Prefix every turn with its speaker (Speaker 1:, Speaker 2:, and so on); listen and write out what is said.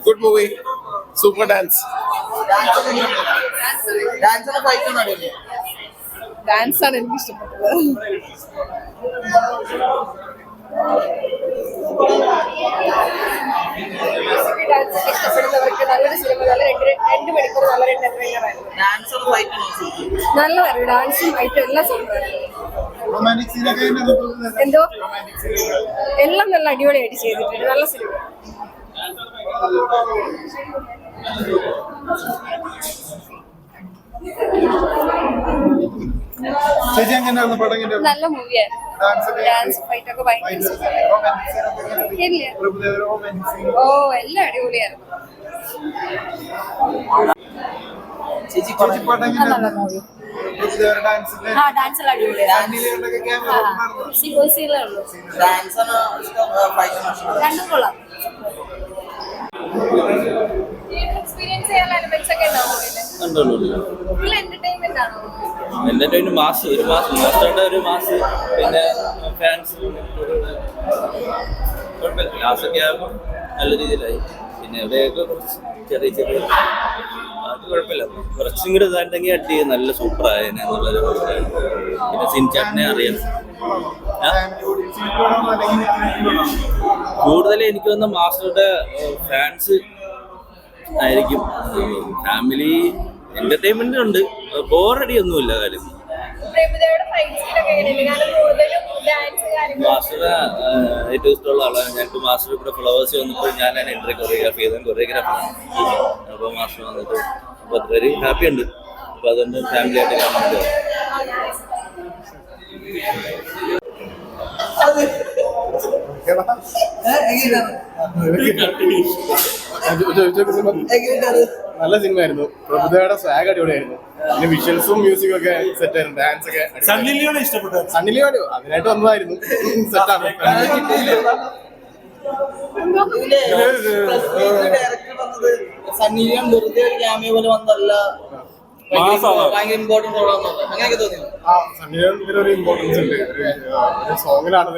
Speaker 1: Good movie. Super dance.
Speaker 2: Dance ആണ് എനിക്ക് ഇഷ്ടപ്പെട്ടത്. ഇഷ്ടപ്പെടുന്നവർക്ക് നല്ലൊരു സിനിമ, നല്ല 2 മണിക്കൂർ നല്ല എന്റർടൈനർ ആയിരുന്നു. നല്ലതായിരുന്നു, ഡാൻസും ഫൈറ്റും എല്ലാം സൂപ്പറായിരുന്നു. എന്തോ എല്ലാം നല്ല അടിപൊളിയായിട്ട് ചെയ്തിട്ടുണ്ട്. നല്ല സിനിമ. നല്ല മൂവിയായിരുന്നു. ഡാൻസ് ഫൈറ്റ് ഒക്കെ ഭയങ്കര ഇല്ല. ഓ എല്ലാം അടിപൊളിയായിരുന്നു. നല്ല മൂവി. ഡാൻസ് എല്ലാം അടിപൊളിയായിരുന്നു. രണ്ടും കൊള്ളാം. എക്സ്പീരിയൻസ് ചെയ്യാൻ എലമെന്റ്സ് ഒക്കെ ഉണ്ടാവും. ഫുൾ എന്റർടൈൻമെന്റ് ആണോ?
Speaker 3: എന്റർടൈൻമെന്റ് മാസ്, ഒരു മാസ്, പിന്നെ ഫാൻസ് കുഴപ്പമില്ല. ലാസ്റ്റൊക്കെ ആകുമ്പോൾ നല്ല രീതിയിലായി. പിന്നെ എവിടെയൊക്കെ കുറച്ച് ചെറിയ അത് കുഴപ്പമില്ല. കുറച്ചും കൂടെ ഇതായിരുന്നെങ്കിൽ അടി നല്ല സൂപ്പറായേനെ എന്നുള്ളൊരു. പിന്നെ സിൻചാട്ടിനെ അറിയാം. കൂടുതൽ എനിക്ക് വന്ന മാസ്റ്ററുടെ ഫാൻസ് ആയിരിക്കും. ഫാമിലി എന്റർടൈൻമെന്റ് ഉണ്ട്, ബോറടി ഒന്നുമില്ല കാര്യം. മാസ്റ്ററുടെ ഏറ്റവും ഇഷ്ടമുള്ള ആളാണ്. ഞങ്ങൾക്ക് മാസ്റ്റർ ഇവിടെ ഫ്ലവേഴ്സ് വന്നപ്പോൾ ഞാൻ എൻട്രി കൊറിയോഗ്രാഫ് ചെയ്തത് കൊറിയോഗ്രാഫറാണ്. അപ്പോൾ മാസ്റ്റർ വന്നിട്ട് അപ്പോൾ അത്രയും ഹാപ്പി ഉണ്ട്. അപ്പോൾ അതുകൊണ്ട് ഫാമിലി ആയിട്ട് കാണുന്നുണ്ട്.
Speaker 1: നല്ല സിനിമയായിരുന്നു. പ്രഭുദേവയുടെ സ്വാഗ് അടിപൊളിയായിരുന്നു. പിന്നെ വിഷ്വൽസും മ്യൂസിക്കും ഒക്കെ സെറ്റ് ആയിരുന്നു. ഡാൻസ് ഒക്കെ സണ്ണി ലിയോൺ അതിനായിട്ട് വന്നതായിരുന്നു. സെറ്റാണ്.
Speaker 4: സണ്ണി ലിയോൺ വെറുതെ ഒരു ക്യാമിയോ പോലെ വന്നല്ല, ഭയങ്കര ഇമ്പോർട്ടൻസ് അങ്ങനെയൊക്കെ തോന്നി.
Speaker 1: സണ്ണി ലിയോൺ ഒരു ഇമ്പോർട്ടൻസ് ഉണ്ട്. ഒരു സോങ്ങിലാണ്.